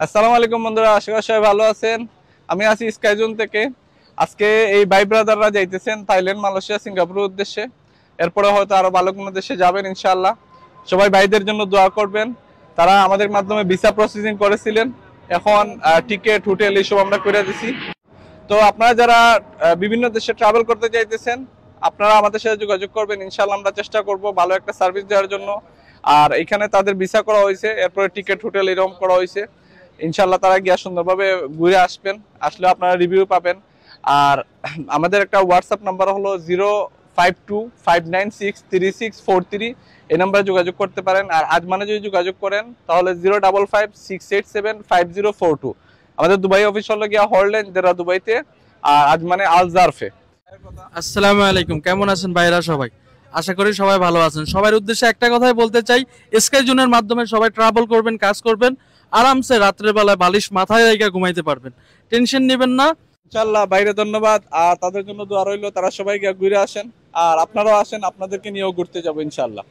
আসসালামু আলাইকুম বন্ধুরা, আশা করি সবাই ভালো আছেন। আমি আছি স্কাইজোন থেকে। আজকে এই ভাই ব্রাদাররা যাইতেছেন থাইল্যান্ড, মালয়েশিয়া, সিঙ্গাপুরের উদ্দেশ্যে। এরপরে হয়তো আরো ভালো কোনো দেশে যাবেন ইনশাআল্লাহ। সবাই ভাইদের জন্য দোয়া করবেন। তারা আমাদের মাধ্যমে ভিসা প্রসেসিং করেছিলেন, এখন টিকিট, হোটেল এইসব আমরা করে দিছি। তো আপনারা যারা বিভিন্ন দেশে ট্রাভেল করতে চাইতেছেন, আপনারা আমাদের সাথে যোগাযোগ করবেন। ইনশাআল্লাহ আমরা চেষ্টা করব ভালো একটা সার্ভিস দেওয়ার জন্য। আর এখানে তাদের ভিসা করা হয়েছে, এরপরে টিকিট, হোটেল এরকম করা হয়েছে। ইনশাআল্লাহ তারা গিয়া সুন্দরভাবে ঘুরে আসবেন, আসলে আপনারা রিভিউ পাবেন। আর আমাদের একটা হোয়াটসঅ্যাপ নাম্বার হলো 0525963643। এই নাম্বারে যোগাযোগ করতে পারেন। আর আজমানে যদি যোগাযোগ করেন তাহলে 055687504 আমাদের দুবাই অফিস হলো গিয়া হল্যান্ড যারা দুবাইতে, আর আজমানে আল জারফে। আসসালামু আলাইকুম, কেমন আছেন ভাইরা সবাই? আশা করি সবাই ভালো আছেন। সবার উদ্দেশ্যে একটা কথাই বলতে চাই, স্কাইজোনের মাধ্যমে সবাই ট্রাভেল করবেন, কাজ করবেন, আরামসে রাত্রের বেলায় বালিশ মাথায় রেখে ঘুমাইতে পারবেন, টেনশন নেবেন না। ইনশাআল্লাহ বাইরে ধন্যবাদ, আর তাদের জন্য দোয়া রইল। তারা সবাই গিয়া ঘুরে আসেন, আর আপনারাও আসেন, আপনাদেরকে নিয়েও ঘুরতে যাবো ইনশাআল্লাহ।